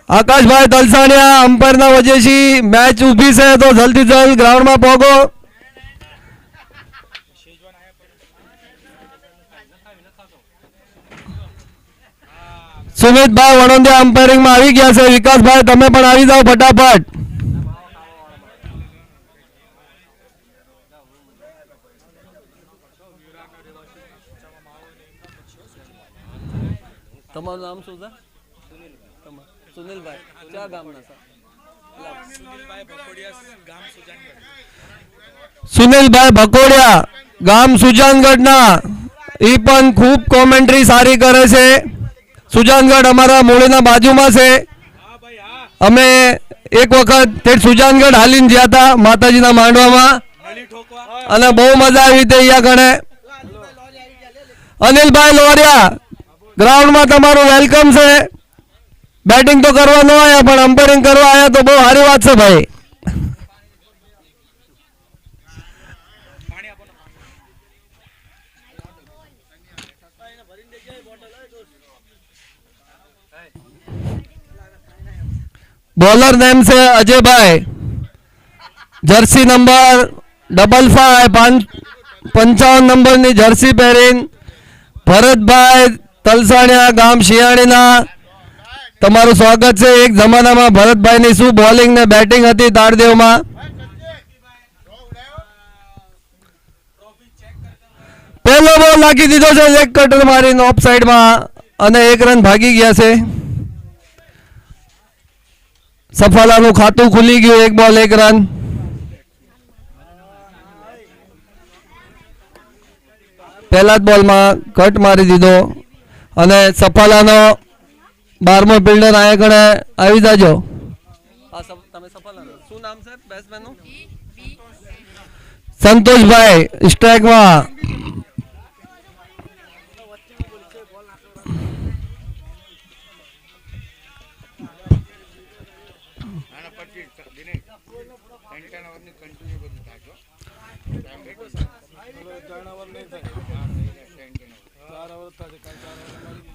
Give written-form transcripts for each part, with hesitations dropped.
आकाश भाई तलसाणिया अंपायर ना वजह से मैच उभी से तो जल्दी जल्द ग्राउंड में पहुंचो। सुमित भाई वणोंदिया अंपायरिंग में આવી ગયા છે। વિકાસ ભાઈ તમે પણ આવી જાઓ ફટાફટ। તમારું નામ શું છે? સુનિલભાઈ ક્યાં ગામના છે? સુનિલભાઈ ભકોડિયા ગામ સુજાનગઢના એ પણ ખૂબ કોમેન્ટ્રી સારી કરે છે। સુજાનગઢ અમારા મૂળના બાજુમાં છે। અમે એક વખત સુજાનગઢ હાલીને ગયા હતા માતાજીના માંડવામાં અને બહુ મજા આવી હતી અહીંયા કણે। અનિલભાઈ લોરિયા ग्राउंड में तमारू वेलकम से। बैटिंग तो करवा न आया पर अंपायरिंग करवा आया तो बहुत सारी बात है भाई। बॉलर नेम से अजय भाई जर्सी नंबर 55 55 नंबर नी जर्सी पहरीन भरत भाई तलसाणिया गाम शियाणीना तमारू स्वागत है। एक जमाना में भरत भाई नी शू बॉलिंग ने बैटिंग हती तारदेव में। पहलो बॉल नाखी दीधो छे लेग कटर मारीने ऑफ साइड में अने 1 रन भागी गया छे। सफालानु खातु खुली गयुं। 1 बॉल 1 रन। पहला बॉल में कट मारी दीधो અને સફાલાનો 12મો ફિલ્ડર આયા કણે આવી જાજો। આ તમે સફાલાનો શું નામ છે બેટ્સમેનનું? સંતોષભાઈ સ્ટ્રાઇક માં।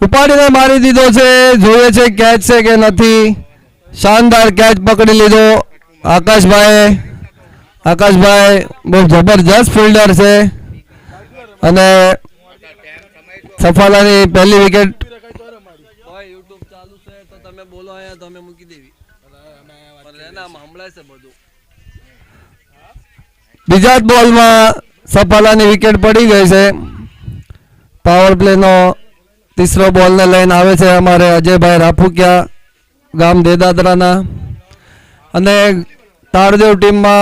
उपाड़ी मारी दीधो छे। जोए छे कैच छे के नथी। शानदार कैच पकड़ी लीधो आकाश भाई बहुत जबरदस्त फील्डर छे अने सफालानी पहली विकेट। भाई YouTube चालू छे तो तमे बोलो आया तो हमें मूकी देवी पर लेना मामला से બધું। बीजा बॉल में सफालानी विकेट पड़ी गई छे। पावर प्ले नो तीसरो बॉल ने लઈને આવે છે અમારે અજયભાઈ રાફુકિયા ગામ દેદાદરાના અને તાળદેવ ટીમમાં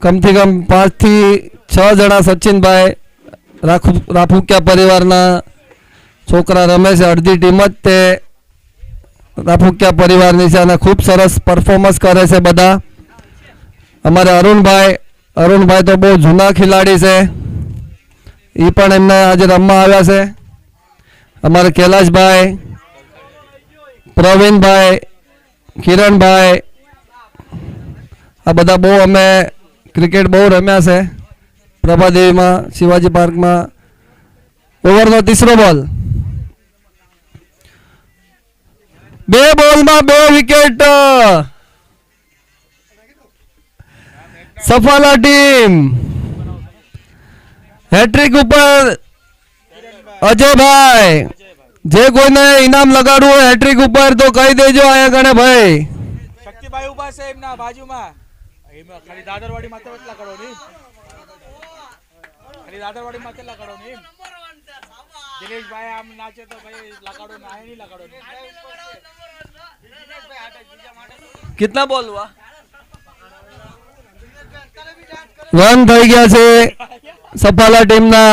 કમથી કમ 5 થી 6 જણા સચિનભાઈ રાફુકિયા પરિવારના છોકરા રમે છે। અડધી ટીમ જ તે રાફુકિયા પરિવારની છે અને ખૂબ સરસ પરફોર્મન્સ કરે છે બધા। અમારે અરુણભાઈ તો બહુ જૂના ખેલાડી છે। એ પણ એમને આજે રમવા આવ્યા છે। અમારે कैलाश भाई प्रवीण भाई किरण भाई आ बदा बहु अमे क्रिकेट बहु रम्या से। प्रभादेवी में शिवाजी पार्क में ओवर नो तीसरो बॉल 2 बॉल में 2 विकेट। सफाला टीम हैट्रिक ऊपर अजय भाई जे कोई ने इनाम लगाड़ू हो हैट्रिक ऊपर तो कही देजो आया गणे भाई। शक्ति भाई उभा છે એમના બાજુમાં એમાં ખાલી દાદરવાડી માથે એટલા કરો ની ખાલી દાદરવાડી માથે એટલા કરો ની દિનેશ ભાઈ આમ નાચે તો ભાઈ લગાડો ના નહીં લગાડો कितना बॉल हुआ? 1 થઈ ગયા છે સફાલા ટીમના।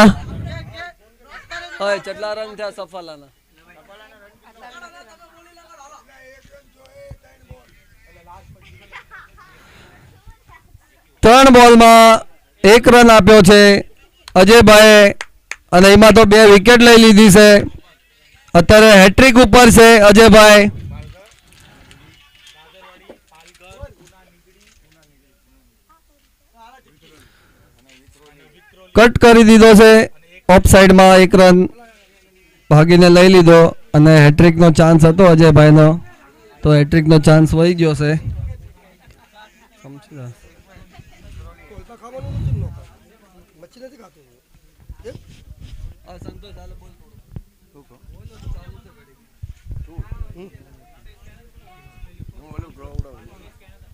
चटला रन था सफालाना। 3 बॉल में 1 रन आप्यो छे अजयभाई અને એમાં તો 2 વિકેટ લઈ લીધી છે। અત્યારે હેટ્રિક ઉપર છે અજયભાઈ। कट કરી દીધો છે ऑफ साइड में 1 रन भागीने लई लीधो અને હેટ્રિक नो चांस હતો अजयभाई नो। તો હેટ્રિકનો ચાન્સ વહી ગયો છે. સમજી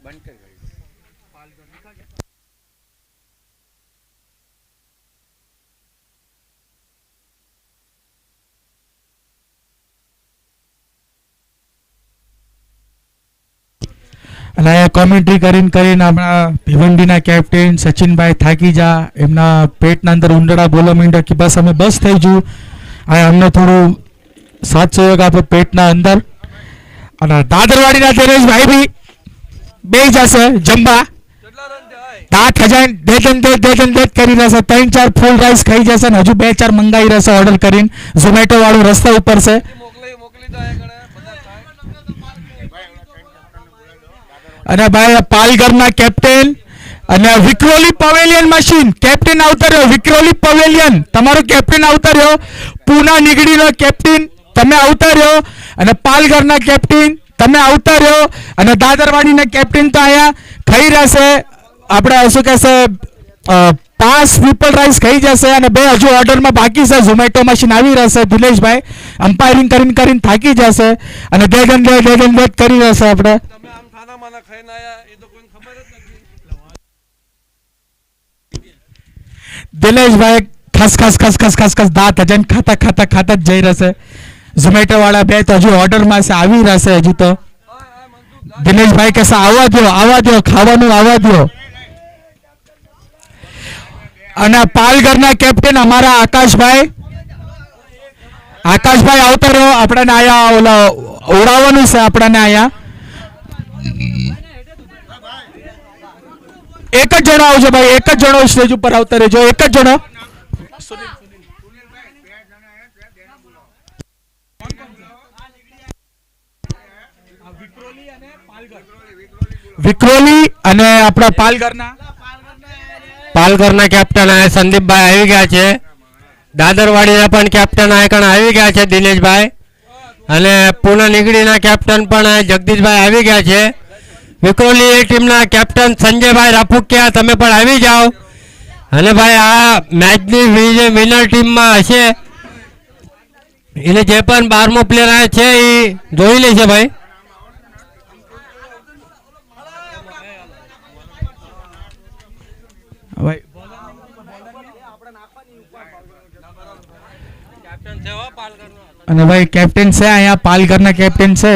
બંધ કરી અને અહીંયા કોમેન્ટ્રી કરીને આપણા ભિવંડીના કેપ્ટન સચિનભાઈ થાકી જા, એમના પેટના અંદર ઉંદરડા બોલવા માંડ્યા કે બસ અમે બસ થઈ જયું. આ અમને થોડું સાથ સહયોગ આપો પેટના અંદર. અને દાદરવાડીના દિનેશભાઈ બી બે જશે જમવા. દાંત હજાર દેજન કરી રહેશે. 3-4 ફૂલ રાઈસ ખાઈ જશે ને હજુ 2-4 મંગાવી રહેશે ઓર્ડર કરીને. ઝોમેટો વાળું રસ્તા ઉપર છે. અને ભાઈ પાલઘરના કેપ્ટન અને વિક્રોલી પવેલિયન મશીન કેપ્ટન આવતર્યો. વિક્રોલી પવેલિયન તમારો કેપ્ટન આવતર્યો. પૂના નીગડીનો કેપ્ટન તમે આવતર્યો. અને પાલઘરના કેપ્ટન તમે આવતર્યો. અને દાદરવાડીના કેપ્ટન તો અહીંયા ખાઈ રહેશે. આપણે શું કહેશે 5 ટ્રિપલ રાઈસ ખાઈ જશે. અને 2 હજુ ઓર્ડરમાં બાકી છે. ઝોમેટો મશીન આવી રહેશે. દિનેશભાઈ અમ્પાયરિંગ કરીને થાકી જશે અને દેગન કરી રહેશે. આપણે દિનેશભાઈ ખસ દાંત હજન ખાતા જ જઈ રહેશે. ઝોમેટો વાળા 2 તો હજુ ઓર્ડરમાં છે, આવી રહેશે હજુ તો. દિનેશભાઈ કહેશે આવવા દો ખાવાનું આવવા દો. અને પાલઘરના કેપ્ટન અમારા આકાશભાઈ આવતા રહ્યો. આપણને આયા ઓલા ઉડાવવાનું છે. આપણને આયા એક જ જણો આવજો ભાઈ, એક જ જણો સ્ટેજ ઉપર આવતા રહેજો. એક જ જણો. વિક્રોલી અને આપણા પાલઘરના કેપ્ટન સંદીપભાઈ આવી ગયા છે. દાદરવાડીના પણ કેપ્ટન આવી ગયા છે દિનેશભાઈ. અને પૂના નીગડીના કેપ્ટન પણ જગદીશભાઈ આવી ગયા છે. વિક્રોલી ટીમના કેપ્ટન સંજયભાઈ રાફુકિયા તમે પણ આવી જાઓ. અને ભાઈ આ મેચની વિનર ટીમમાં હશે એને જે પણ 12મો પ્લેયર આવે છે એ જોઈ લેશે ભાઈ. અને ભાઈ કેપ્ટન છે અહીંયા પાલઘરના કેપ્ટન છે.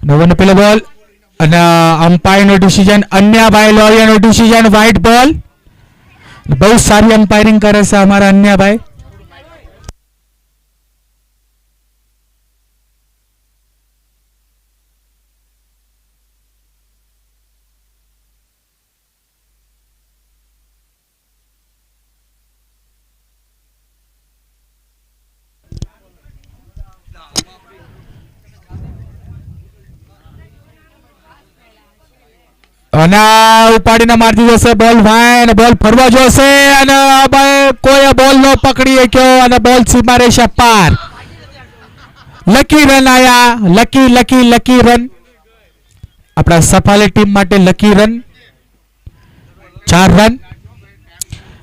નવનો પેલો બોલ અને અમ્પાયરનો ડિસિઝન અન્ય ભાઈ લોહિયાનો ડિસિઝન વ્હાઇટ બોલ. બહુ સારી અમ્પાયરિંગ કરે છે અમારા અન્ય ભાઈ. અને ઉપાડીને મારી જશે બોલ ભાઈ. અને બોલ ફરવા જોશે અને ભાઈ કોઈ બોલ નો પકડી શક્યો અને બોલ સીમા રેખા પાર. લકી રન આયા. લકી રન આપણા સફાલી ટીમ માટે. Lucky run 4 run.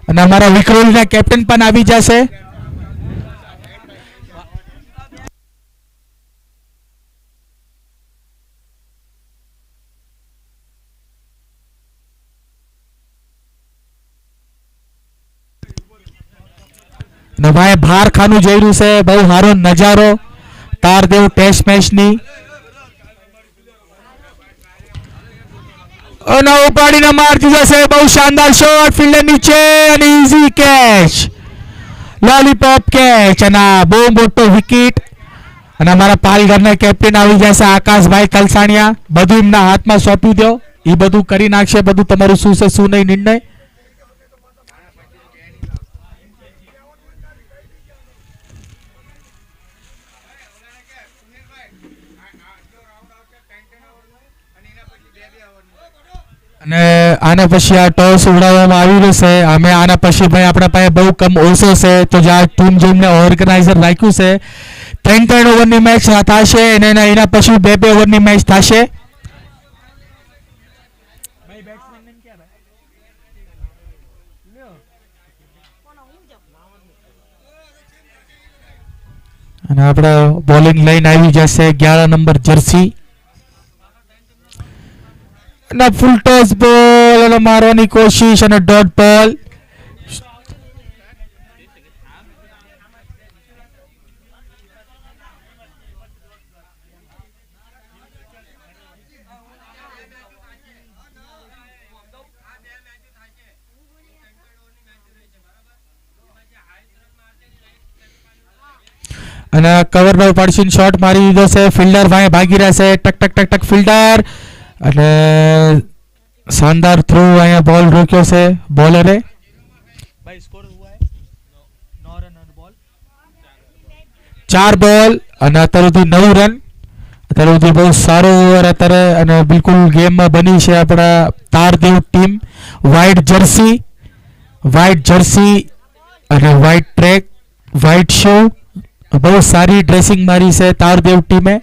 અને અમારા વિક્રોલીના કેપ્ટન પણ આવી જશે. ને ભાઈ બહાર ખાનું જઈ રહ્યું છે. બહુ સારો નજારો તારદેવ ટેસ્ટ મેચની. અને ઉપાડીને મારતી જશે. બહુ શાનદાર શોટ ફિલ્ડર નીચે અને ઈઝી કેચ, લોલીપોપ કેચ અને બહુ મોટો વિકેટ. અને અમારા પાલઘરના કેપ્ટન આવી જશે આકાશભાઈ કલસાણિયા. બધું એમના હાથમાં સોંપી દો, એ બધું કરી નાખશે. બધું તમારું શું છે શું નહીં નિર્ણય. અને આના પછી આ ટોસ ઉડાવવામાં આવી રહ્યો છે. અમે આના પછી ભાઈ આપણા પાસે બહુ કમ ઓછો છે, તો જે આ ટીમ જેમને ઓર્ગેનાઇઝર રાખ્યું છે 3 ઓવરની મેચ થશે અને એના પછી 2 ઓવરની મેચ થશે. અને આપણે બોલિંગ લાઈન આવી જશે 11 નંબર જર્સી અને ફૂલ ટોસ બોલ અને મારવાની કોશિશ અને ડોટ બોલ. અને કવર બાય પાડશીન શોટ મારી દીધો છે. ફિલ્ડર ભાઈ ભાગી રહ્યા છે. ટક ટક ટક ટક ફિલ્ડર અને શાનદાર થ્રો અહીંયા બોલ રોક્યો છે બોલરે. भाई स्कोर हुआ है 9 रन और बॉल 4 બોલ અને અત્યાર સુધી 9 રન. અત્યાર સુધી બહુ સારો ઓવર અત્યારે અને બિલકુલ ગેમમાં બની છે આપણા તારદેવ ટીમ. વ્હાઇટ જર્સી અને વ્હાઇટ ટ્રેક, વ્હાઇટ શૂ, બહુ સારી ડ્રેસિંગ મારી છે તારદેવ ટીમે.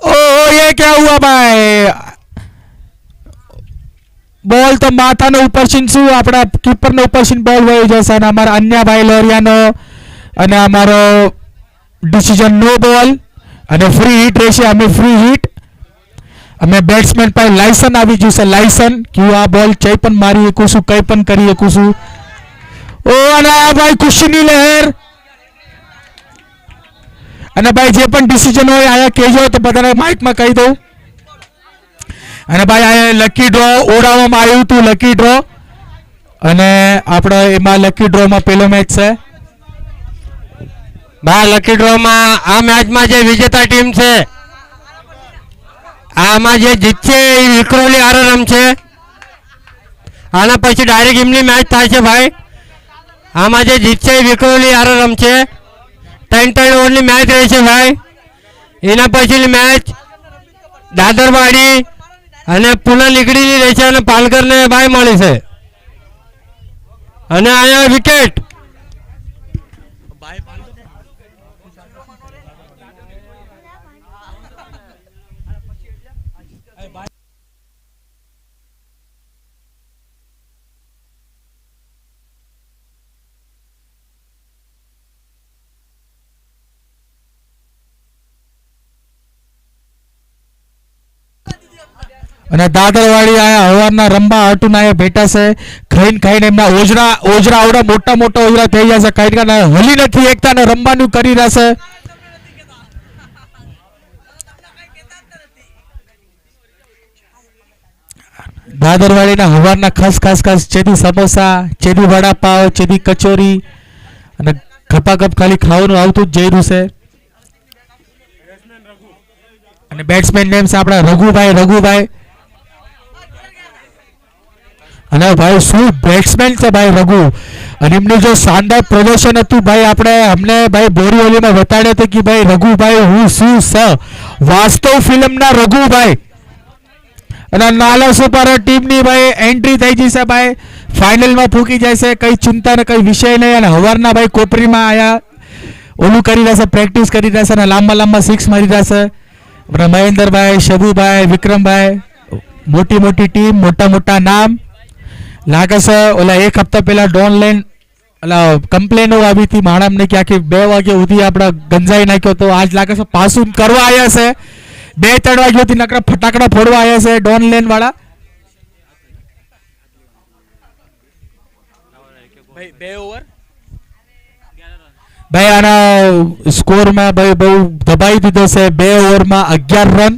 ओ ये क्या हुआ भाई? બોલ તો માથાનો ઉપર છીન શું આપણા કીપરનો ઉપર છીન બોલ વહી જશે અને અમારા અન્ય ભાઈ લોરિયાનો અને અમારો ડિસિઝન નો બોલ અને ફ્રી હિટ રહેશે. અમે ફ્રી હિટ અમે બેટ્સમેન પાસે લાયસન આવી જશે. લાયસન કે હું આ બોલ ચઈ પણ મારી શકું છું, કંઈ પણ કરી શકું છું. ઓ અને આ ભાઈ ખુશીની લહેર અને ભાઈ જે પણ ડિસિઝન હોય આયા કહેજો તો બધાને માઇકમાં કહી દઉં. અને ભાઈ આ લકી ડ્રો ઓડાવવામાં આવ્યું હતું. લકી ડ્રો અને આપણે એમાં લકી ડ્રોમાં પહેલો મેચ છે. ભાઈ લકી ડ્રોમાં આ મેચમાં જે વિજેતા ટીમ છે આમાં જે જીતશે એ વિક્રોલી હારે રમશે. આના પછી ડાયરેક્ટ એમની મેચ થાય છે ભાઈ. આમાં જે જીતશે એ વિક્રોલી હારે રમશે. 3 ઓવરની મેચ રહેશે ભાઈ. એના પછીની મેચ દાદરવાડી અને પુના નીકળીની રહેશે અને પાલઘરને ભાઈ મળી છે. અને અહીંયા વિકેટ અને દાદરવાડી આયા હવારના રંબા હાટુન આયા બેઠા છે. ખાઈને એમના ઓજરા આવડા મોટા મોટા ઓજરા થઈ ગયા છે. ખાઈને હલી નથી એકતા ને રમવાનું કરી રહ્યા છે. દાદરવાડીના હવારના ખાસ ચેદી સમોસા, ચેદી વડાપાવ, ચેદી કચોરી અને ગપાગપ ખાલી ખાવાનું આવતું જ જઈ રહ્યું છે. અને બેટ્સમેન નેમ છે આપણા રઘુભાઈ અને ભાઈ શું બેટ્સમેન છે ભાઈ રઘુ. અને એમનું જો શાનદાર પ્રદર્શન હતું ભાઈ આપણે અમને ભાઈ બોરીવલીમાં બતાડ્યા હતા કે ભાઈ રઘુભાઈ હું શું સ વાસ્તવ ફિલ્મના રઘુભાઈ. અને નાલા સુપર ટીમની ભાઈ એન્ટ્રી થઈ જશે ભાઈ. ફાઇનલમાં ફૂકી જાય છે, કઈ ચિંતા ને કઈ વિષય નહીં. અને હવારના ભાઈ કોપરીમાં આયા ઓલું કરી રહ્યા છે, પ્રેક્ટિસ કરી રહ્યા છે અને લાંબા સિક્સ મારી રહ્યા છે. આપણા મહેન્દ્રભાઈ, શબુભાઈ, વિક્રમભાઈ, મોટી ટીમ, મોટા નામ. લાગે છે ઓલા એક હપ્તા પહેલા ડોન લાઈન ઓલા કમ્પ્લેનો આવી હતી માણમને કે આખી 2 વાગ્યા સુધી આપણા ગંજાઈ નાખ્યો તો આજ લાગે છે પાછું કરવા આવ્યા છે. 2-3 વાગ્યા સુધી નકરા ફટાકડા ફોડવા આવ્યા છે ડોન લેન વાળા. भाई 2 ओवर ભાઈ આના સ્કોરમાં ભાઈ બહુ દબાઈ દીધો છે. 2 ઓવરમાં 11 રન.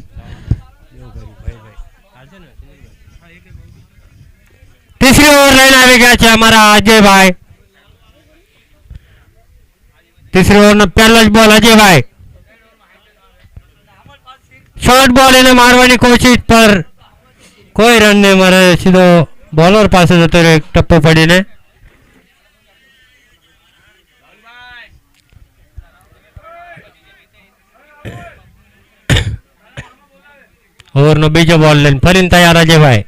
तीसरी ओवर लाइन આવી ગયા છે અમારા અજયભાઈ. तीसरी ओवर પહેલો જ બોલ અજયભાઈ શોર્ટ બોલ એને મારવાની કોશિશ પર કોઈ રન નહીં મારે. સીધો બોલર પાસે જતો રહ્યો એક ટપ્પો પડીને. ઓવરનો બીજો બોલ લઈને ફરીને તૈયાર અજયભાઈ.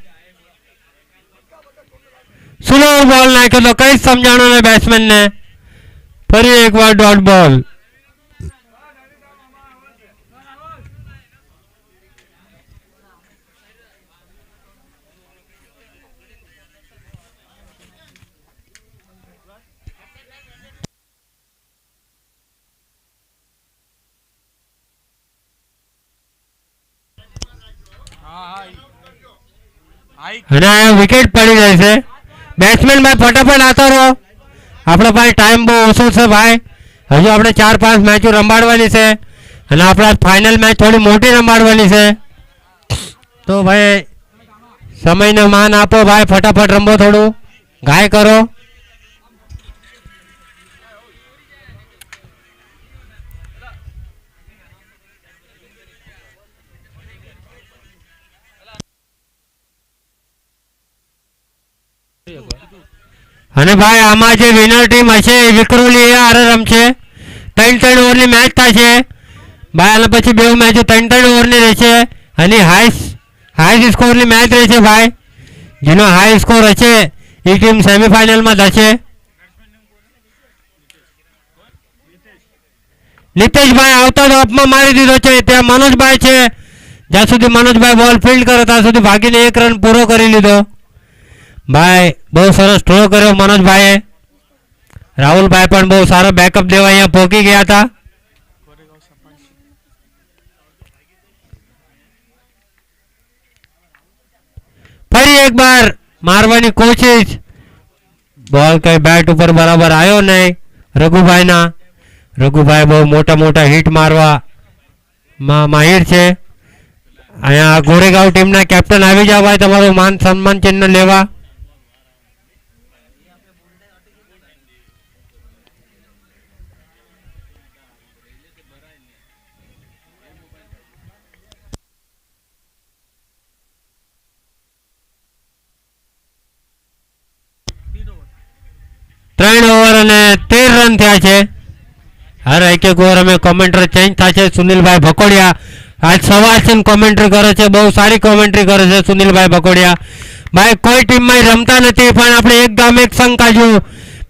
સ્લો બોલ નાખ્યો તો કઈ સમજાણો ને બેટ્સમેનને. ફરી એકવાર ડોટ બોલ. અને આ વિકેટ પડી જાય છે. બેટ્સમેન ભાઈ ફટાફટ આતો રહો. આપણે ભાઈ ટાઈમ બહુ ઓછો છે ભાઈ. હજુ આપણે 4-5 મેચો રમાડવાની છે અને આપણે ફાઇનલ મેચ થોડી મોટી રમાડવાની છે. તો ભાઈ સમયને માન આપો ભાઈ. ફટાફટ રમો, થોડું ગાય કરો. અને ભાઈ આમાં જે વિનર ટીમ હશે એ વિક્રોલી એ હારે રમશે. 3 ઓવરની મેચ થશે ભાઈ. અને પછી બે મેચો 3 ઓવરની રહેશે અને હાઈ સ્કોરની મેચ રહેશે ભાઈ. જેનો હાઈ સ્કોર હશે એ ટીમ સેમીફાઇનલમાં થશે. નીતેશભાઈ આવતા ડ્રોપમાં મારી દીધો છે. ત્યાં મનોજભાઈ છે. જ્યાં સુધી મનોજભાઈ બોલ ફિલ્ડ કરે ત્યાં સુધી ભાગીને 1 રન પૂરો કરી લીધો ભાઈ. બહુ સરસ થ્રો કર્યો મનોજભાઈએ. રાહુલભાઈ પણ બહુ સારો બેકઅપ દેવા અહીંયા પહોંચી ગયા હતા. ફરી એકવાર મારવાની કોશિશ. બોલ કઈ બેટ ઉપર બરાબર આવ્યો નહીં રઘુભાઈના. રઘુભાઈ બહુ મોટા હિટ મારવા માહિર છે. અહીંયા ગોરેગાંવ ટીમના કેપ્ટન આવી જાવ ભાઈ, તમારું માન સન્માન ચિહ્ન લેવા. ત્રણ ઓવર અને 13 રન થયા છે. હર એક ઓવર અમે કોમેન્ટર ચેન્જ થશે. સુનિલભાઈ ભકોડિયા આજ સવારથી કોમેન્ટ્રી કરે છે. બહુ સારી કોમેન્ટ્રી કરે છે સુનિલભાઈ ભકોડિયા ભાઈ. કોઈ ટીમમાં રમતા નથી પણ આપણે એક ગામ એક સંઘ કાજુ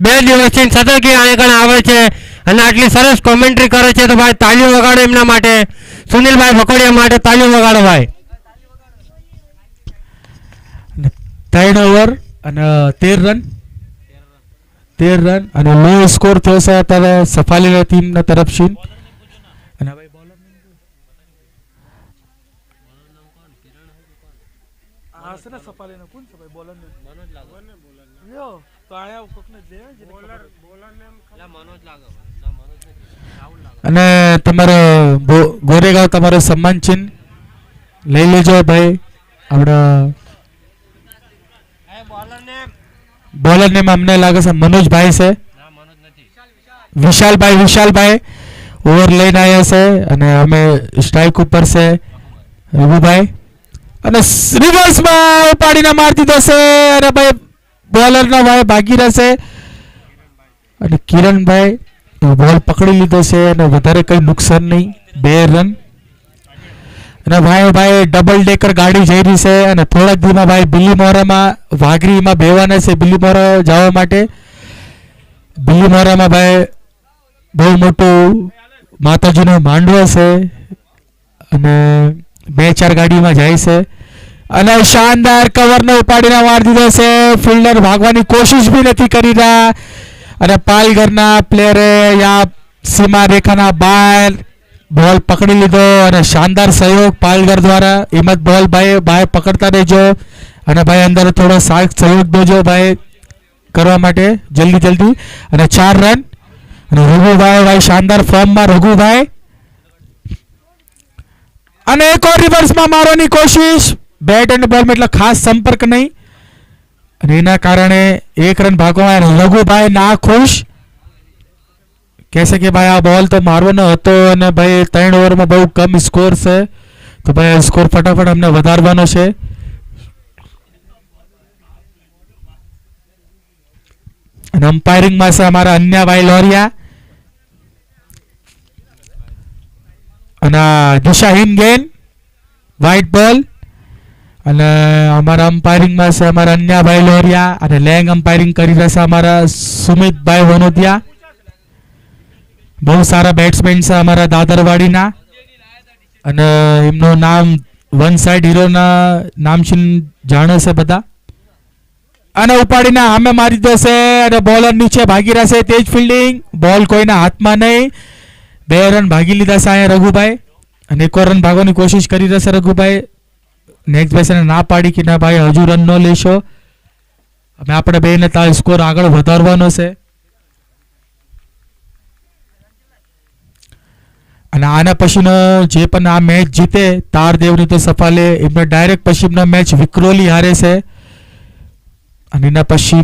2 દિવસથી સતત આગળ આવે છે અને આટલી સરસ કોમેન્ટ્રી કરે છે. તો ભાઈ તાલીઓ વગાડો એમના માટે. સુનિલભાઈ ભકોડિયા માટે તાલીઓ વગાડો ભાઈ. 3 ઓવર અને 13 રન અને લો સ્કોર થયો છે અત્યારે સફાલી ટીમના તરફથી. અને ભાઈ બોલર આ છે ને સપાલીનો કોણ છે ભાઈ બોલર ને મનોજ લાગો ને બોલર લ્યો તો આયા કોકને દે બોલર ને મનોજ લાગો ના મનોજ નથી રાહુલ લાગો. અને તમારો ગોરેગાંવ તમારો સન્માન ચિહ્ન લઈ લેજો ભાઈ. આપણા બોલર નેમ અમને લાગે છે મનોજભાઈ છે. વિશાલભાઈ ઓવર લઈને આવ્યા છે અને અમે સ્ટ્રાઇક ઉપર છે રઘુભાઈ. અને રિવર્સમાં ઉપાડીને મારી દીધો છે અને ભાઈ બોલરનો ભાઈ ભાગી રહેશે અને કિરણભાઈ બોલ પકડી લીધો છે અને વધારે કંઈ નુકસાન નહીં. 2 રન અને ભાઈ ડબલ ડેકર ગાડી જઈ રહી છે અને થોડાક દીમાં ભાઈ બિલીમોરામાં વાઘરીમાં બેવાના છે. બિલીમોરા જવા માટે બિલીમોરામાં ભાઈ બહુ મોટું માતાજીનો માંડવો છે અને 2-4 ગાડીમાં જાય છે અને શાનદાર કવરને ઉપાડીને મારી દીધો છે. ફિલ્ડર ભાગવાની કોશિશ બી નથી કરી રહ્યા અને પાલઘરના પ્લેયરે યા સીમા રેખાના બહાર બોલ પકડી લીધો અને શાનદાર સહયોગ પાલઘર દ્વારા. હિંમત બોલ ભાઈ પકડતા રહેજો અને ભાઈ અંદર થોડો સહયોગ દેજો ભાઈ કરવા માટે જલ્દી. અને 4 રન અને રઘુભાઈ શાનદાર ફોર્મમાં રઘુભાઈ. અને એક ઓર રિવર્સમાં મારવાની કોશિશ. બેટ અને બોલમાં એટલો ખાસ સંપર્ક નહીં અને એના કારણે 1 રન ભાગવામાં રઘુભાઈ ના ખુશ. કહેશે કે ભાઈ આ બોલ તો મારવાનો હતો અને ભાઈ 3 ઓવરમાં બહુ કમ સ્કોર છે તો ભાઈ સ્કોર ફટાફટ અમને વધારવાનો છે. અને અમ્પાયરિંગમાં છે અમારા અન્યાભાઈ લોરિયા અને દિશાહીન ગેન વ્હાઇટ બોલ અને અમારા અમ્પાયરિંગમાં છે અમારા અન્યાભાઈ લોરિયા અને લેંગ અમ્પાયરિંગ કરી રહ્યા છે અમારા સુમિતભાઈ વનોદિયા. બહુ સારા બેટ્સમેન છે અમારા દાદરવાડીના અને એમનું નામ વન સાઇડ હીરોના નામથી જાણે છે બધા. અને ઉપાડીને સામે મારી દેશે અને બોલર નીચે ભાગી રહેશે. તેજ ફિલ્ડિંગ, બોલ કોઈના હાથમાં નહીં. 2 રન ભાગી લીધા છે અહીંયા રઘુભાઈ અને 1 રન ભાગવાની કોશિશ કરી રહેશે રઘુભાઈ. નેક્સ્ટ બેસને ના પાડી કે ના ભાઈ હજુ રન ન લેશો. અમે આપણે બેને સ્કોર આગળ વધારવાનો છે. અને આના પછીનો જે પણ આ મેચ જીતે તારદેવની તો સફાલે એમને ડાયરેક્ટ પછીનો મેચ વિક્રોલી હારે છે. અને એના પછી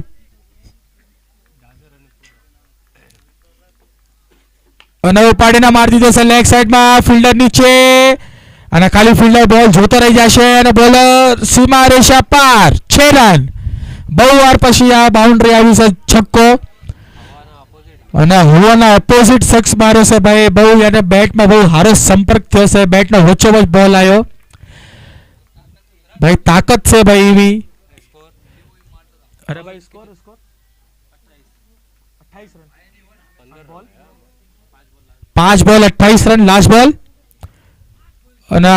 અને ઉપાડીને મારી દીધો છે લેગ સાઈડમાં ફિલ્ડર નીચે અને ખાલી ફિલ્ડર બોલ જોતો રહી જશે અને બોલર સીમા રેખા પાર. 6 રન. બહુ વાર પછી આ બાઉન્ડ્રી આવી છે છક્કો અને હુવાના ઓપોઝિટ શખ્સ માર્યો છે ભાઈ. બહુ એને બેટમાં બહુ સારો સંપર્ક થયો છે. બેટનો વચ્ચોવચ બોલ આવ્યો ભાઈ. તાકાત છે ભાઈ એવી. अरे भाई स्कोर 28 रन 5 બોલ 28 રન લાસ્ટ બોલ. અને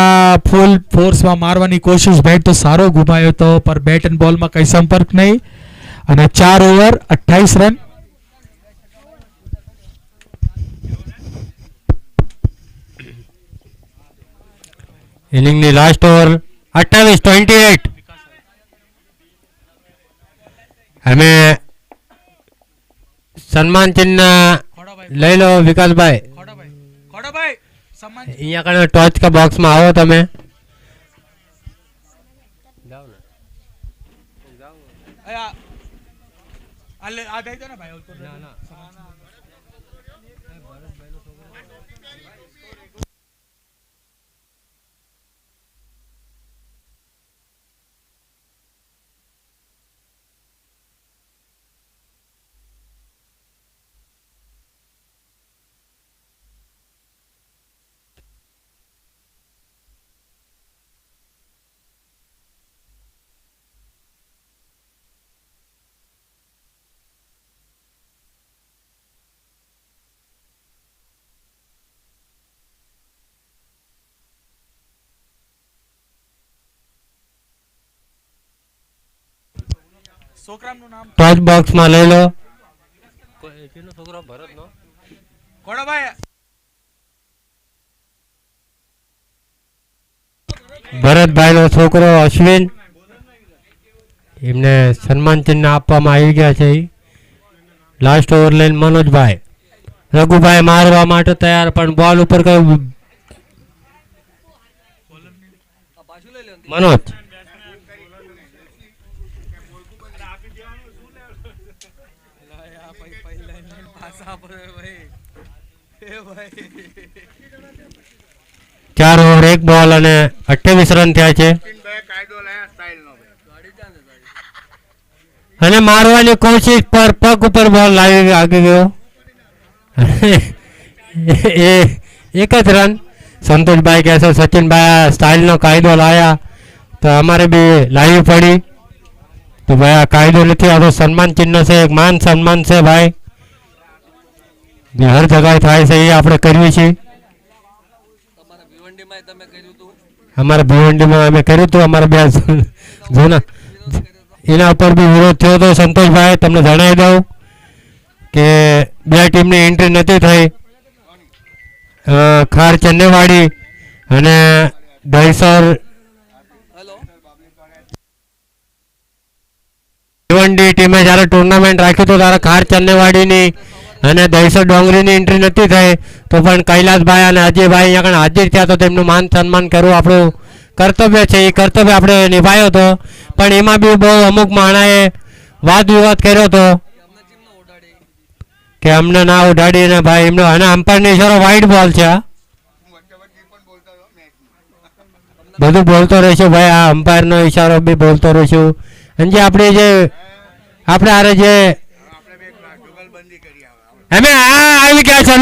ફૂલ ફોર્સમાં મારવાની કોશિશ બેટ તો સારો ઘુમાયો હતો પર બેટ એન્ડ બોલમાં કઈ સંપર્ક નહીં. અને 4 ઓવર 28 રન. ઇનિંગની લાસ્ટ ઓવર 28. અમે સન્માન ચિહ્ન લઈ લો વિકાસભાઈ. અહીંયા કણે ટોચ का બોક્સમાં આવો તમે. છોકરાનું નામ ટોચ બોક્સમાં લઈ લો. ભરતભાઈ નો છોકરો અશ્વિન, એમને સન્માન ચિહ્ન આપવામાં આવી ગયા છે. લાસ્ટ ઓવર લઈને મનોજભાઈ. રઘુભાઈ મારવા માટે તૈયાર પણ બોલ ઉપર કઈ મનોજ ચાર ઓવર 1 બોલ અને 28 રન થયા છે. અને મારવાની કોશિશ પર પગ ઉપર બોલ લાવી આગળ ગયો. એ 1 જ રન. સંતોષભાઈ કહે છે સચિનભાઈ સ્ટાઇલનો કાયદો લાયા તો અમારે બી લાવવી પડી. તો ભાઈ આ કાયદો નથી, આ તો સન્માન ચિહ્ન છે, એક માન સન્માન છે ભાઈ. હર જગ્યાએ થાય છે એ આપણે કરવી છે. અમારા ભિવંડીમાં અમે કર્યું હતું. અમારા 2 જૂના એના ઉપર બી વિરોધ થયો હતો. સંતોષભાઈ તમને જણાવી દઉં કે 2 ટીમની એન્ટ્રી નથી થઈ. ખાર ચન્નેવાડી અને દહીસર ભિવંડી ટીમે જ્યારે ટુર્નામેન્ટ રાખ્યું હતું ત્યારે ખાર ચન્નેવાડીની અને દહીસર ડોંગરીની એન્ટ્રી નથી થઈ. તો પણ કૈલાસભાઈ અને અજયભાઈ અહીંયા આગળ હાજર થયા તો તેમનું માન સન્માન કરવું આપણું કર્તવ્ય છે. એ કર્તવ્ય આપણે નિભાયો હતો. પણ એમાં બી બહુ અમુક માણાએ વાદ વિવાદ કર્યો હતો કે અમને ના ઉડાડીને ભાઈ એમનો. અને અમ્પાયરનો ઈશારો વાઇડ બોલ છે. બધું બોલતો રહીશું ભાઈ. આ અમ્પાયરનો ઈશારો બી બોલતો રહીશું. અને જે આપણે આરે જે અમે આવી ગયા છે.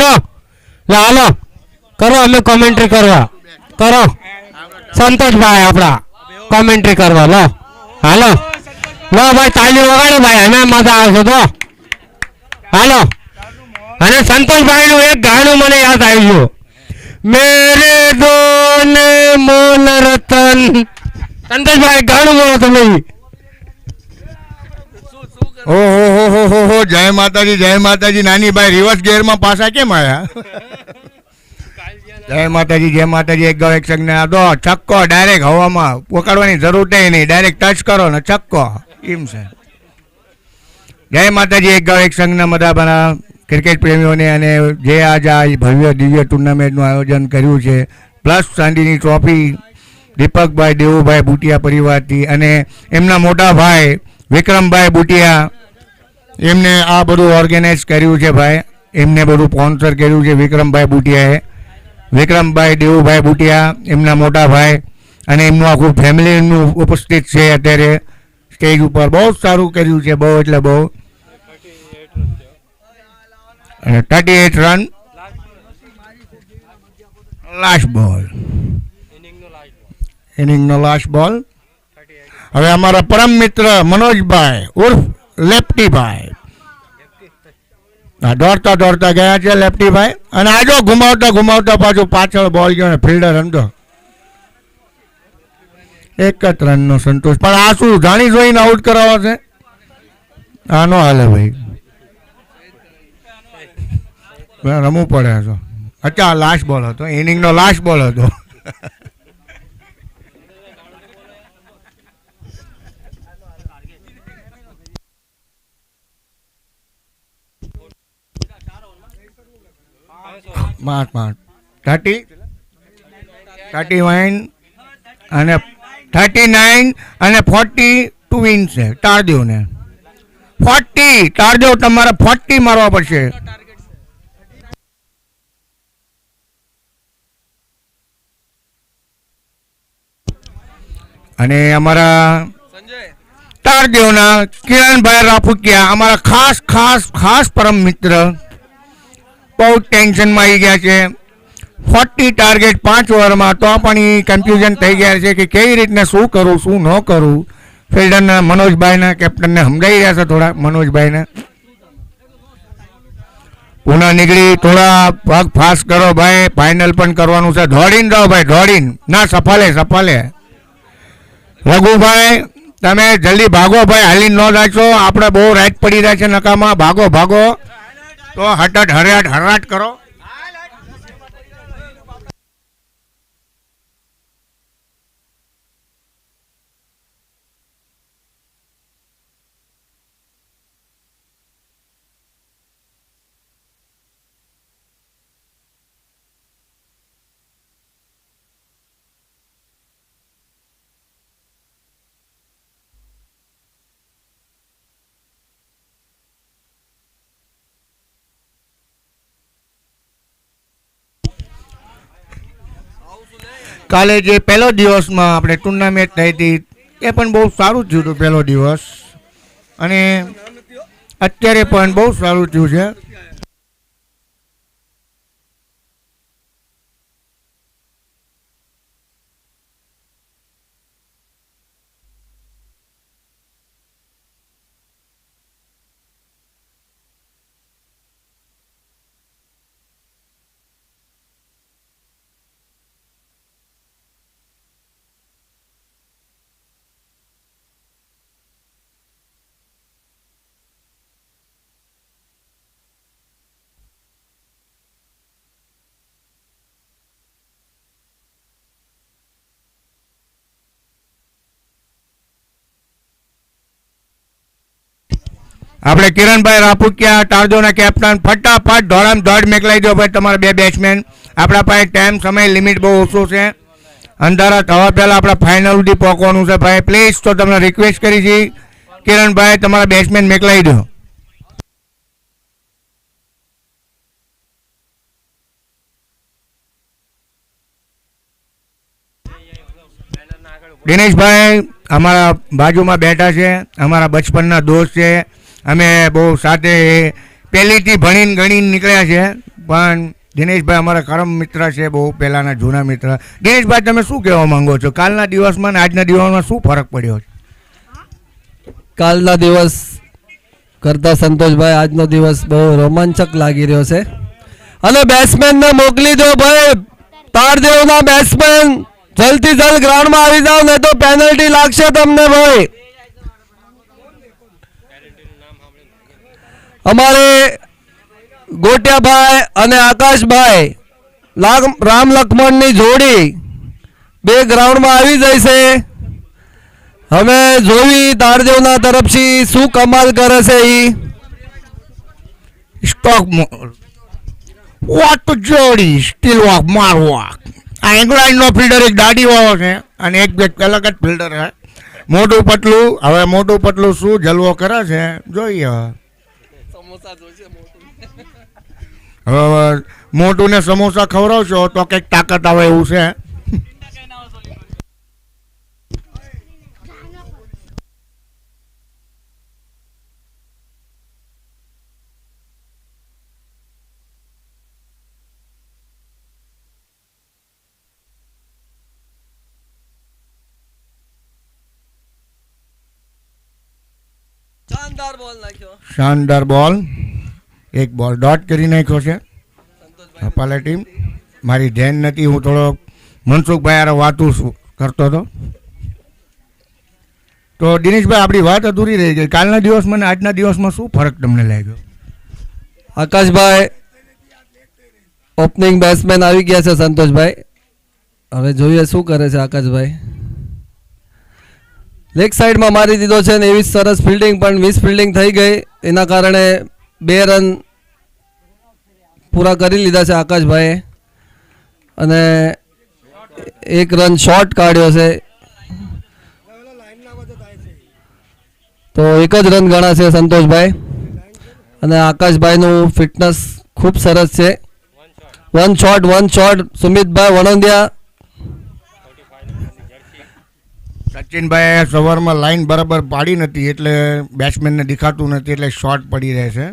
હાલો કરો અમે કોમેન્ટ્રી કરવા કરો. સંતોષભાઈ આપણા કોમેન્ટ્રી કરવા. લો હાલો લો ભાઈ, તાળી વગાડો ભાઈ, અમે મજા આવશે તો હાલો. અને સંતોષભાઈ નું એક ગાણું મને યાદ આવ્યું, મેરે દોન મોન રતન. સંતોષભાઈ ગાણું બોલો તમે. ઓહો જય માતાજી, જય માતાજી. નાની ભાઈ રિવર્સ ગેરમાં પાછા કેમ આવ્યા? જય માતાજી, જય માતાજી. એક ગૌ એક સંજ્ઞા દો, છક્કો ડાયરેક્ટ હવામાં પકડવાની જરૂર નહીં, ડાયરેક્ટ ટચ કરો ને છક્કો, એમ છે. જય માતાજી. એક ગૌ એક સંઘના બધા ક્રિકેટ પ્રેમીઓને અને જે આજ આ ભવ્ય દિવ્ય ટુર્નામેન્ટનું આયોજન કર્યું છે, પ્લસ ચાંદીની ટ્રોફી દીપકભાઈ દેવુભાઈ બુટિયા પરિવારથી અને એમના મોટા ભાઈ વિક્રમભાઈ બુટિયા, એમને આ બધું ઓર્ગેનાઇઝ કર્યું છે ભાઈ. એમને બધું સ્પોન્સર કર્યું છે વિક્રમભાઈ બુટિયાએ. વિક્રમભાઈ દેવુભાઈ બુટિયા એમના મોટા ભાઈ અને એમનું આખું ફેમિલીનું ઉપસ્થિત છે અત્યારે સ્ટેજ ઉપર. બહુ સારું કર્યું છે, બહુ એટલે બહુ. અને 38 રન લાસ્ટ બોલ, ઇનિંગનો લાસ્ટ બોલ. હવે અમારા પરમ મિત્ર મનોજભાઈ ઉર્ફ લેફ્ટીભાઈ દોડતા દોડતા ગયા છે લેફ્ટીભાઈ. અને આજો ઘુમાવતા ઘુમાવતા પાછું પાછળ બોલ ગયો ને ફિલ્ડર અંદર. એક જ રનનો સંતોષ. પણ આ શું જાણી જોઈને આઉટ કરાવો છે? આ નો હાલે ભાઈ, રમવું પડે છે. અચ્છા લાસ્ટ બોલ હતો, ઇનિંગનો લાસ્ટ બોલ હતો. પાંચ 31 અને 39 અને 42 વિન છે. ટાળદેવ ને 40, ટાળદેવ તમારે 40 મારવા પડશે. અને અમારા ટાળદેવના કિરણભાઈ રાફુકિયા, અમારા ખાસ ખાસ ખાસ પરમ મિત્ર, બહુ ટેન્શનમાં આવી ગયા છે. 40 ટાર્ગેટ 5 ઓવરમાં, તો પણ એ કન્ફ્યુઝન થઈ ગયા છે કે કેવી રીતના શું કરું શું ન કરું. ફિલ્ડરના મનોજભાઈના કેપ્ટનને સમજાઈ રહ્યા છે થોડા. મનોજભાઈને પુના નીકળી, થોડા પગ ફાસ્ટ કરો ભાઈ, ફાઇનલ પણ કરવાનું છે. દોડીને જાઓ ભાઈ, દોડીને ના. સફાલે સફાલે રઘુભાઈ તમે જલ્દી ભાગો ભાઈ, હાલીને ન જાશો. આપણે બહુ રાઈટ પડી રહ્યા છે નકામાં. ભાગો ભાગો તો હટટ હરાટ હરાટ કરો. કાલે જે પહેલો દિવસમાં આપણે ટુર્નામેન્ટ થઈ હતી એ પણ બહુ સારું થયું હતું પહેલો દિવસ, અને અત્યારે પણ બહુ સારું થયું છે. આપણે કિરણભાઈ રાફુકિયા ટાળદોના કેપ્ટન, ફટાફટ દોડામ દોડ મેકલાઈ દો ભાઈ તમારા બે બેટ્સમેન. આપણા પાસે ટાઈમ સમય લિમિટ બહુ ઓછો છે. અંધારા થવા પહેલાં આપણે ફાઇનલ સુધી પહોંચવાનું છે ભાઈ. પ્લીઝ તો તમને રિક્વેસ્ટ કરી છે કિરણભાઈ, તમારા બેટ્સમેન મેકલાઈ દો. દિનેશભાઈ અમારા બાજુમાં બેઠા છે, અમારા બચપનના દોસ્ત છે. અમે બહુ સાથે પહેલીથી ભણીને ગણીને નીકળ્યા છે, પણ દિનેશભાઈ અમારા કરમ મિત્ર છે, બહુ પહેલાના જૂના મિત્ર. દિનેશભાઈ, તમે શું કહેવા માંગો છો? કાલના દિવસમાં અને આજના દિવસમાં શું ફરક પડ્યો છે? કાલના દિવસ કરતા સંતોષભાઈ આજનો દિવસ બહુ રોમાંચક લાગી રહ્યો છે. અને બેટ્સમેનને મોકલી દો ભાઈ, તારદેવના બેટ્સમેન જલ્દથી જલ્દ ગ્રાઉન્ડમાં આવી જાઓ, નહીં તો પેનલ્ટી લાગશે તમને ભાઈ. અમારે ગોટિયાભાઈ અને આકાશભાઈ રામ લક્ષ્મણની જોડી બે ગ્રાઉન્ડમાં આવી જશે. હવે જોવી તારદેવના તરફથી શું કમાલ કરે છે ઈ. સ્ટોક વોટ જોડી સ્ટીલ વોક માર વોક. આ ઇંગ્લેન્ડનો ફિલ્ડર એક દાઢી વાળો છે અને એક અલગ જ ફિલ્ડર છે, મોટું પતલું. હવે મોટું પતલું શું જલવો કરે છે જોઈએ. હવે મોટું ને સમોસા ખવડાવશો તો કંઈક તાકાત આવે એવું છે. શાનદાર બોલ નાખ્યો, શાનદાર બોલ, એક બોલ ડોટ કરી નાખ્યો છે અપાલા ટીમ. મારી ધ્યાન નથી, હું થોડો મનસુખભાઈ યાર વાતું કરતો હતો. તો દિનેશભાઈ, આપણી વાત અધૂરી રહી ગઈ. કાલના દિવસમાં અને આજના દિવસમાં શું ફરક તમને લાગ્યો? આકાશભાઈ ઓપનિંગ બેટ્સમેન આવી ગયા છે સંતોષભાઈ. હવે જોઈએ શું કરે છે આકાશભાઈ. લેગ સાઈડમાં મારી દીધો છે ને એવી સરસ ફિલ્ડિંગ, પણ મિસ ફિલ્ડિંગ થઈ ગઈ, એના કારણે 2 રન પૂરા કરી લીધા છે આકાશભાઈએ અને 1 રન શોર્ટ કાઢ્યો છે. તો 1 જ રન ગણાશે સંતોષભાઈ. અને આકાશભાઈનું ફિટનેસ ખૂબ સરસ છે. One shot સુમિતભાઈ વણોંદિયા. સચિનભાઈ સવારમાં લાઈન બરાબર પાડી નથી એટલે બેટ્સમેનને દેખાતું નથી એટલે શોર્ટ પડી રહે છે.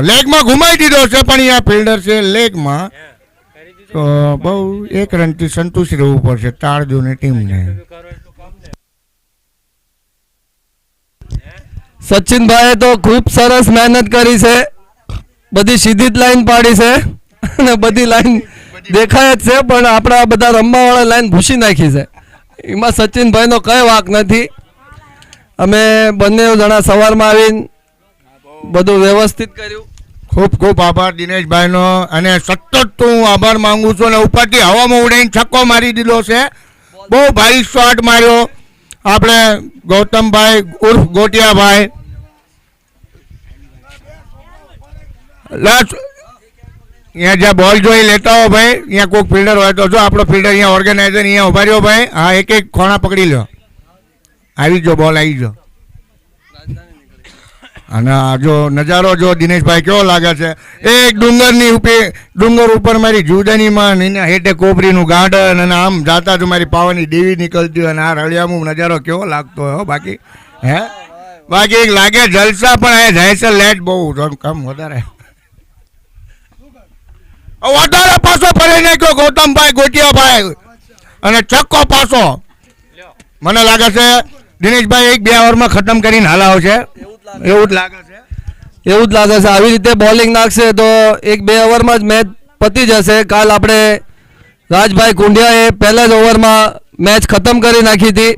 લેગમાં ઘુમાઈ દીધો છે પણ અહીંયા ફિલ્ડર છે લેગમાં, તો બહુ 1 રનથી સંતુષ્ટ રહેવું પડશે તાળજોની ટીમને. સચિનભાઈએ તો ખૂબ સરસ મહેનત કરી છે, બધી સીધી જ લાઈન પાડી છે અને બધી લાઈન દેખાય જ છે, પણ આપણા બધા રમવાવાળા લાઈન ભૂસી નાખી છે. એમાં સચિનભાઈનો કંઈ વાંક નથી. અમે બંને જણા સવારમાં આવીને બધું વ્યવસ્થિત કર્યું. ખૂબ ખૂબ આભાર દિનેશભાઈનો, અને સતત હું આભાર માંગુ છું. અને ઉપરથી હવામાં ઉડાઈને છક્કો મારી દીધો છે, બહુ ભારી શોટ માર્યો આપણે ગૌતમભાઈ ઉર્ફ ગોટિયાભાઈ. અહીંયા જ્યાં બોલ જોઈ લેતા હો ભાઈ, અહીંયા કોઈક ફિલ્ડર હોય તો જો આપણો ફિલ્ડર અહીંયા ઓર્ગેનાઇઝર અહીંયા ઉભા રહ્યો ભાઈ. હા, એક ખોણા પકડી લો, આવી જો બોલ આવી જો. અને આ જો નજારો જો દિનેશભાઈ કેવો લાગે છે. એક ડુંગર ઉપર મારી જુદાનીમાં એના હેઠે કોપરીનું ગાર્ડન અને આમ જાતા તો મારી પાવાની દેવી નીકળતી હોય અને આ રળિયામું નજારો કેવો લાગતો હોય. બાકી બાકી એક લાગે જલસા, પણ આ જાય છે લેટ બહુ કમ વધારે પાછો ફરી નાખ્યો ગૌતમભાઈ ગોટિયાભાઈ અને છક્કો પાછો. મને લાગે છે દિનેશભાઈ 1-2 ઓવરમાં ખતમ કરીને હલાવ છે એવું જ લાગે છે. આવી રીતે બોલિંગ નાખશે તો 1-2 ઓવરમાં જ મેચ પતી જશે. કાલ આપણે રાજભાઈ કુંડિયાએ પહેલા જ ઓવરમાં મેચ ખતમ કરી નાખી હતી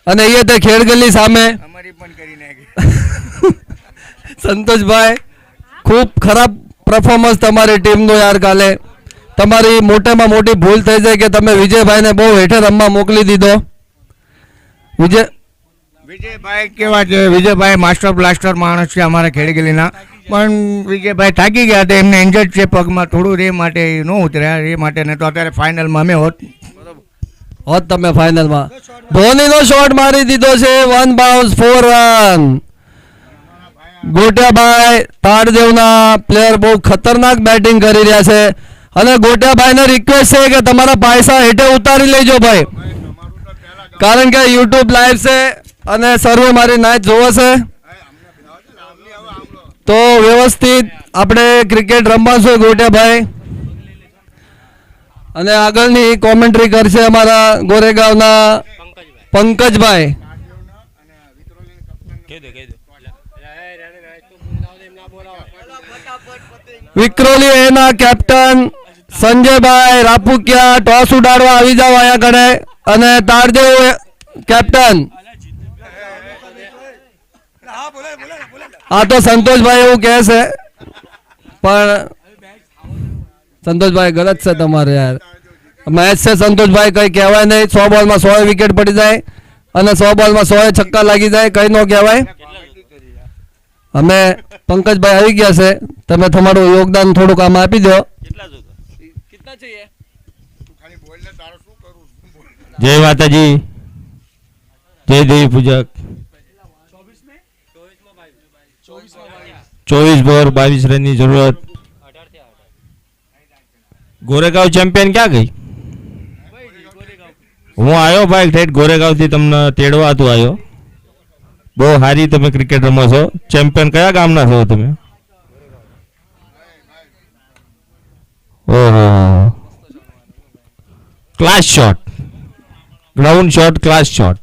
અને એ તે ખેડગલી સામે સંતોષભાઈ ખૂબ ખરાબ પરફોર્મન્સ તમારી ટીમનો યાર. કાલે તમારી મોટામાં મોટી ભૂલ થઈ જાય કે તમે વિજયભાઈને બહુ હેઠે રમવા મોકલી દીધો. વિજયભાઈ કેવા છે? વિજયભાઈ માસ્ટર બ્લાસ્ટર માણસ છે અમારા ખેડગીલીના, પણ વિજયભાઈ થાકી ગયા હતા, એમને ઇન્જર્ડ છે પગમાં થોડું, એ માટે ન ઉતર્યા. એ માટે ને તો અત્યારે ફાઇનલમાં અમે હોત તમે ફાઇનલમાં. ધોનીનો શોટ મારી દીધો છે, 1 બાઉન્સ 4 રન. ગોટિયાભાઈ તાળદેવના પ્લેયર બહુ ખતરનાક બેટિંગ કરી રહ્યા છે અને ગોટિયાભાઈને રિક્વેસ્ટ છે કે તમારા પૈસા હેઠે ઉતારી લેજો ભાઈ, કારણ કે યુટ્યુબ લાઈવ છે અને સર્વે મારી નાચ જોવે છે. તો વ્યવસ્થિત આપણે ક્રિકેટ રમવાશું ગોટિયાભાઈ, અને આગળની કોમેન્ટ્રી કરશે અમારા ગોરેગાંવના પંકજભાઈ. વિક્રોલી એના કેપ્ટન સંજયભાઈ રાપુકિયા ટોસ ઉડાડવા આવી જાવ અહીંયા કણે, અને તારદેવ કેપ્ટન. આ તો સંતોષભાઈ એવું કહે છે, પણ સંતોષભાઈ ગલત છે તમારે યાર. મેચ છે સંતોષભાઈ, કઈ કહેવાય નહીં. 100 બોલમાં 100 વિકેટ પડી જાય અને 100 બોલમાં 100 છક્કા લાગી જાય, કઈ ન કહેવાય. અમે પંકજભાઈ આવી ગયા છે, તમે તમારું યોગદાન થોડુંક આમાં આપી દો. જય માતાજી, જય દેવી પૂજક. 24 બોર 22 રનની જરૂરત. ગોરેગાંવ ચેમ્પિયન ક્યાં ગઈ? હું આવ્યો ભાઈ ઠેઠ ગોરેગાંવથી તમને તેડવા તું આવ્યો. બહુ સારી તમે ક્રિકેટ રમો છો. ચેમ્પિયન કયા ગામના છો તમે? ઓહો, class shot, ground shot, class shot.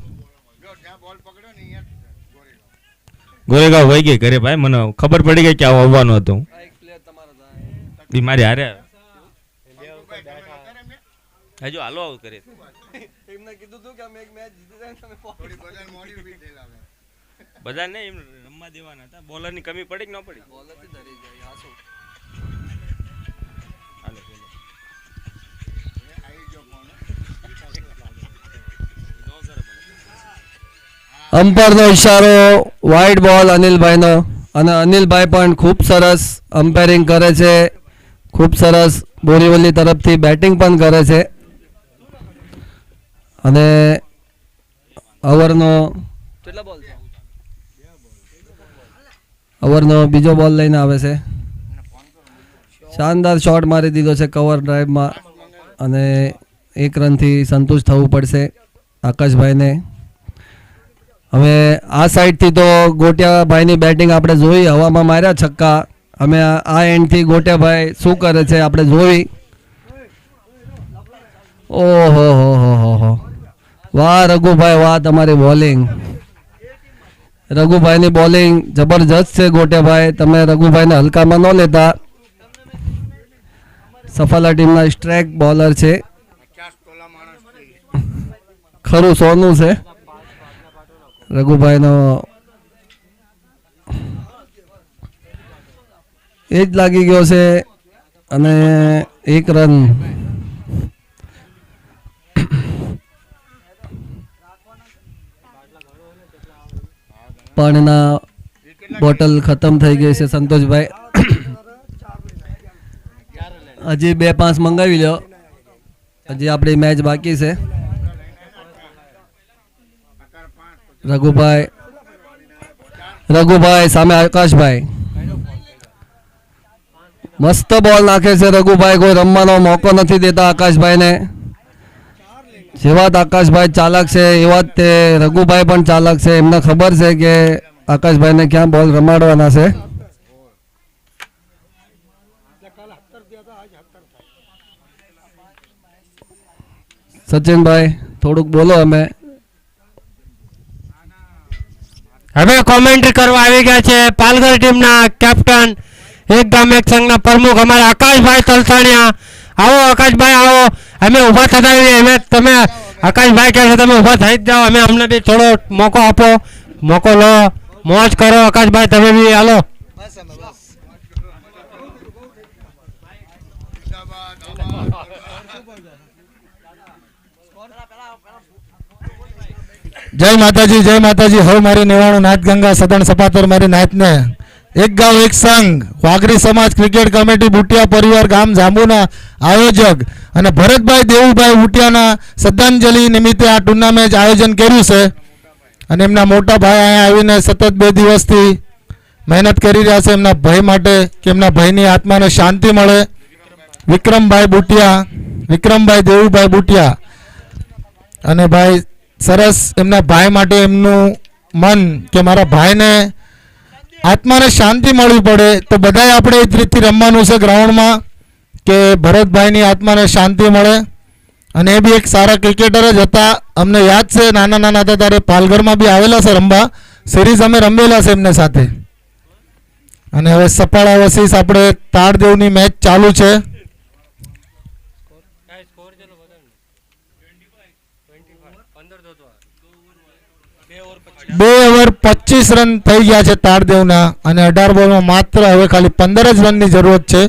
Goregaon વહી ગઈ ઘરે ભાઈ, મને ખબર પડી ગઈ કે આવું આવવાનું હતું. મારી હારે હજુ હાલો આવું કરે. બધા ને એમ રમવા દેવાના હતા. બોલર ની કમી પડી કે ન પડી? અમ્પાયરનો ઈશારો, વાઇડ બોલ અનિલભાઈનો, અને અનિલભાઈ પણ ખૂબ સરસ અમ્પાયરિંગ કરે છે, ખૂબ સરસ બોરીવલી તરફથી બેટિંગ પણ કરે છે. અને ઓવરનો બીજો બોલ લઈને આવે છે. શાનદાર શોટ મારી દીધો છે કવર ડ્રાઈવમાં, અને 1 રનથી સંતુષ્ટ થવું પડશે આકાશભાઈને. હવે આ સાઈડથી તો ગોટિયાભાઈની બેટિંગ આપણે જોઈ, હવામાં માર્યા છક્કા. અમે આ એન્ડથી ગોટિયાભાઈ શું કરે છે આપણે જોઈ. ઓહો હો હો હો, વાહ રઘુભાઈ વાહ, તમારી બોલિંગ. રઘુભાઈની બોલિંગ જબરજસ્ત છે ગોટિયાભાઈ, તમે રઘુભાઈને હલકામાં ન લેતા. સફાલા ટીમના સ્ટ્રાઇક બોલર છે, ખરું સોનું છે રઘુભાઈનો. એ જ લાગી ગયો છે, અને 1 રન. પાણીના બોટલ ખતમ થઈ ગઈ છે સંતોષભાઈ. હજી 2-5 મંગાવી લો, હજી આપણી મેચ બાકી છે. રઘુભાઈ સામે આકાશભાઈ, મસ્ત બોલ નાખે છે રઘુભાઈ, કોઈ રમવાનો મોકો નથી દેતા આકાશભાઈને. જેવા જ આકાશભાઈ ચાલાક છે એવા જ તે રઘુભાઈ પણ ચાલાક છે. એમને ખબર છે કે આકાશભાઈને ક્યાં બોલ રમાડવાના છે. સચિનભાઈ થોડુંક બોલો. અમે હવે કોમેન્ટ્રી કરવા આવી ગયા છે પાલઘર ટીમના કેપ્ટન, એક ગામ એક સંઘના પ્રમુખ અમારા આકાશભાઈ તલસાણિયા. આવો આકાશભાઈ આવો, અમે ઊભા થતા હોઈએ, અમે તમે આકાશભાઈ કહે છે તમે ઊભા થઈ જ જાઓ, અમે અમને બી થોડો મોકો આપો, મોકો લો, મોજ કરો. આકાશભાઈ તમે બી હાલો. જય માતાજી, જય માતાજી. હવે મારી નિવાણું નાથ ગંગા સદન સપાતર મારી નાથને એક ગાંવ એક સંઘ વાઘરી સમાજ ક્રિકેટ કમિટી બુટિયા પરિવાર ગામ જાંબુના આયોજક અને ભરતભાઈ દેવુભાઈ બુટિયાના શ્રદ્ધાંજલિ નિમિત્તે આ ટુર્નામેન્ટ આયોજન કર્યું છે. અને એમના મોટા ભાઈ અહીંયા આવીને સતત 2 દિવસથી મહેનત કરી રહ્યા છે એમના ભાઈ માટે, કે એમના ભાઈની આત્માને શાંતિ મળે. વિક્રમભાઈ બુટિયા, વિક્રમભાઈ દેવુભાઈ બુટિયા, અને ભાઈ સરસ એમના ભાઈ માટે એમનું મન કે મારા ભાઈને આત્માને શાંતિ મળવી પડે તો બધાએ આપણે એ જ રીતથી રમવાનું છે ગ્રાઉન્ડમાં કે ભરતભાઈની આત્માને શાંતિ મળે. અને એ બી એક સારા ક્રિકેટર જ હતા. અમને યાદ છે નાના નાના હતા ત્યારે પાલઘરમાં બી આવેલા છે રમવા. સિરીઝ અમે રમેલા છે એમને સાથે. અને હવે સપાળા વસીસ આપણે તાળદેવની મેચ ચાલુ છે. 2 ઓવર 25 રન થઈ ગયા છે તાળદેવના અને 18 બોલમાં માત્ર હવે ખાલી 15 જ રનની જરૂરત છે.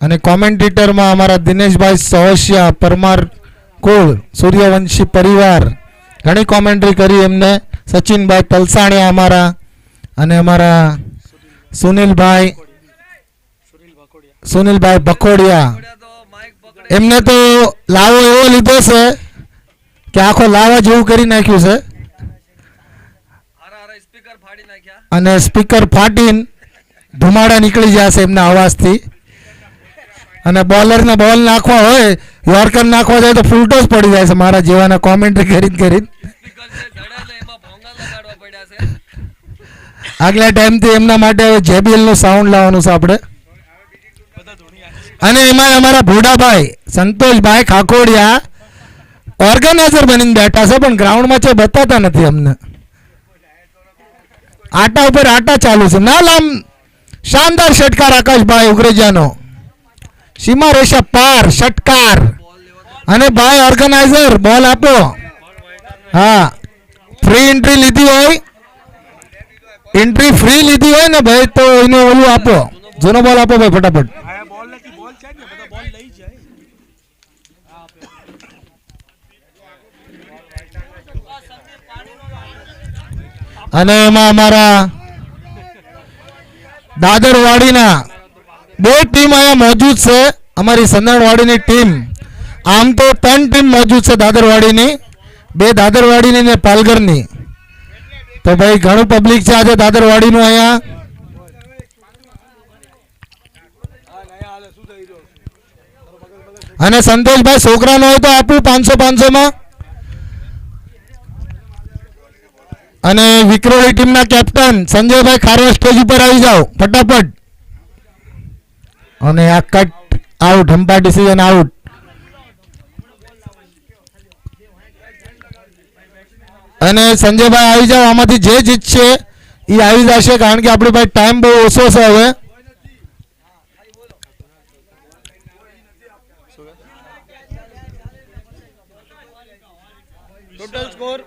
અને કોમેન્ટેટરમાં અમારા દિનેશભાઈ સહોશિયા, પરમાર કુળ, સૂર્યવંશી પરિવાર, ઘણી કોમેન્ટ્રી કરી એમને. સચિનભાઈ તલસાણિયા અમારા અને અમારા સુનિલભાઈ ભકોડિયા. એમને તો લાવો એવો લીધો છે કે આખો લાવા જેવું કરી નાખ્યું છે. અને સ્પીકર ફાટીને ધુમાડા નીકળી જશે એમના અવાજથી. અને બોલરને બોલ નાખવા હોય, યોર્કર નાખવા જાય તો ફૂલટો જ પડી જાય છે મારા જેવાના કોમેન્ટ્રી કરી. આગલા ટાઈમથી એમના માટે JBL નું સાઉન્ડ લાવવાનું છે આપણે. અને એમાં અમારા ભોડાભાઈ સંતોષભાઈ ખાકોડિયા ઓર્ગેનાઇઝર બનીને બેઠા છે પણ ગ્રાઉન્ડમાં છે બતાતા નથી અમને. આટા ઉપર આટા ચાલુ છે. નાલામ શાનદાર ષટકાર આકાશભાઈ ઉગરેજાનો. સીમા રેખા પાર ષટકાર. અને ભાઈ ઓર્ગેનાઇઝર બોલ આપો. હા, ફ્રી એન્ટ્રી લીધી હોય, એન્ટ્રી ફ્રી લીધી હોય ને ભાઈ તો એને ઓલું આપો, જૂનો બોલ આપો ભાઈ ફટાફટ. અને એમાં અમારા દાદરવાડીના 2 ટીમ અહીંયા મોજૂદ છે. અમારી સંદણવાડીની ટીમ, આમ તો 3 ટીમ મોજૂદ છે દાદરવાડીની, 2 દાદરવાડીની ને પાલઘરની. તો ભાઈ ઘણું પબ્લિક છે આજે દાદરવાડીનું અહીંયા. અને સંતોષભાઈ છોકરાનો હોય તો આપું 500 માં. અને વિક્રોળી ટીમના કેપ્ટન સંજયભાઈ ખારવા સ્ટેજ ઉપર આવી જાઓ ફટાફટ. અને આ કટ આઉટ, હમ્પાયર ડિસિઝન આઉટ. અને સંજયભાઈ આવી જાઓ. આમાંથી જે જીતશે એ આવી જશે કારણ કે આપણી પાસે ટાઈમ બહુ ઓછો છે હવે. Total score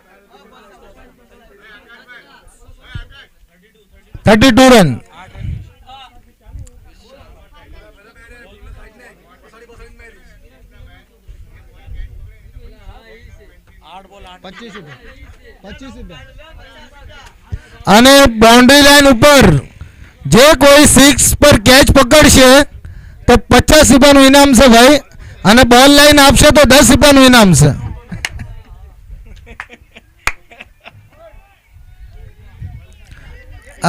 32 run. અને બાઉન્ડ્રી લાઈન ઉપર જે કોઈ 6 પર કેચ પકડશે તો 50 રૂપિયાનું ઇનામ છે ભાઈ. અને બોલ લાઈન આપશે તો 10 રૂપિયાનું ઇનામ છે.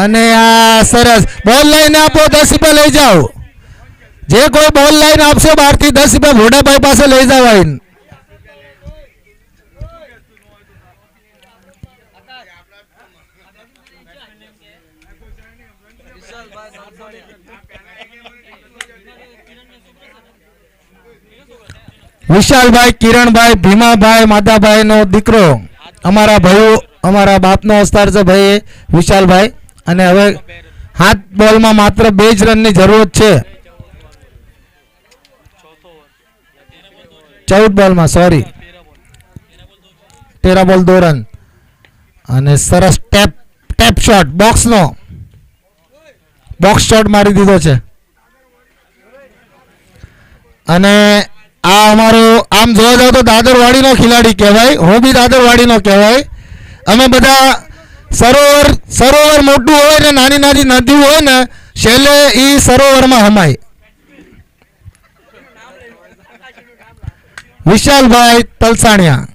અને આ સરસ બોલ લાઈન આપો, 10 રૂપિયા લઈ જાઓ. જે કોઈ બોલ લાઈન આપશે બહારથી 10 રૂપિયા ભોડાભાઈ પાસે લઈ જાવ આવીને. વિશાલભાઈ, કિરણભાઈ, ભીમાભાઈ, માધાભાઈ નો દીકરો, અમારા ભાઈઓ, અમારા બાપનો અવતાર છે ભાઈ વિશાલભાઈ. અને હવે 7 બોલમાં માત્ર 2 જ રનની જરૂરત છે. 14 બોલમાં, સોરી, 13 બોલ 2 રન. અને સરસ ટેપ શોટ, બોક્સ શોટ મારી દીધો છે. અને આ અમારો આમ જોવા જાવ તો દાદરવાડીનો ખેલાડી કહેવાય, હું બી દાદરવાડીનો કહેવાય. અમે બધા સરોવર મોટું હોય ને નાની નાની નદી હોય ને છેલ્લે એ સરોવરમાં હમાય. વિશાલભાઈ તલસાણિયા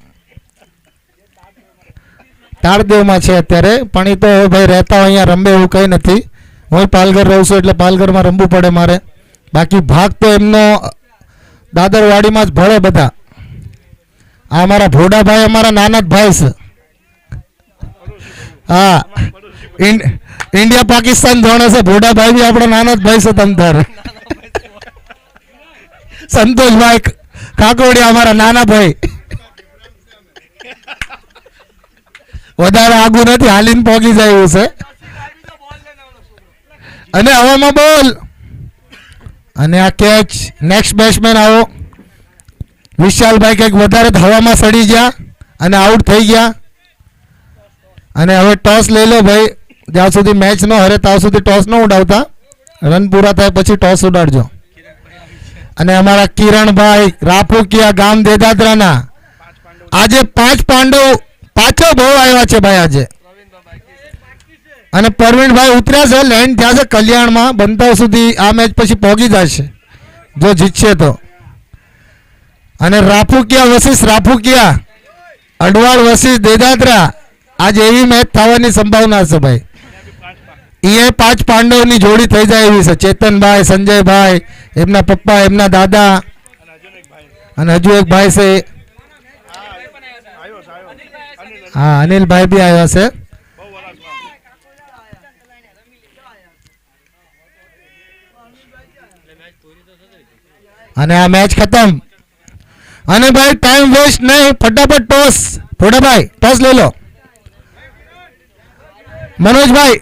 તાળદેવમાં છે અત્યારે, પણ એ તો ભાઈ રહેતા હોય અહીંયા રમે એવું કંઈ નથી. હું પાલઘર રહું છું એટલે પાલઘરમાં રમવું પડે મારે. બાકી ભાગ તો એમનો દાદરવાડીમાં જ ભળે બધા. આ અમારા ભોડાભાઈ અમારા નાના જ ભાઈ છે. હા, ઇન્ડિયા પાકિસ્તાન ધોરણ હશે. ભોડાભાઈ બી આપણો નાનો જ ભાઈ છે તમતાર. સંતોષભાઈ કાકોડિયા અમારા નાના ભાઈ. વધારે આગું નથી, હાલીને પોગી જાય એવું છે. અને હવામાં બોલ અને આ કેચ. નેક્સ્ટ બેટ્સમેન આવો. વિશાલભાઈ કંઈક વધારે જ હવામાં સડી ગયા અને આઉટ થઈ ગયા. અને હવે ટોસ લઈ લો ભાઈ. જ્યાં સુધી મેચ ન હરે ત્યાં સુધી ટોસ ન ઉડાવતા. રન પૂરા થાય પછી ટોસ ઉડાડજો. અને અમારા કિરણભાઈ રાફુકિયા ગામ દેદાદરાના આજે 5 પાંડવ પાછળ બહુ આવ્યા છે ભાઈ આજે. અને પરવીનભાઈ ઉતર્યા છે, લેન્ડ થયા છે કલ્યાણમાં. બનતા સુધી આ મેચ પછી પહોંચી જશે જો જીતશે તો. અને રાફુકિયા વર્સિસ રાફુકિયા, અડવાળ વર્સિસ દેદાદરા, આજે એવી મેચ થવાની સંભાવના છે ભાઈ. એ 5 પાંડવની જોડી થઈ જાય એવી છે. ચેતનભાઈ, સંજયભાઈ, એમના પપ્પા, એમના દાદા અને હજુ એક ભાઈ છે. હા, અનિલભાઈ બી આવ્યા છે. અને આ મેચ ખતમ. અને ભાઈ ટાઈમ વેસ્ટ નહીં, ફટાફટ ટોસ. ભોડાભાઈ ટોસ લઈ લો. મનોજભાઈ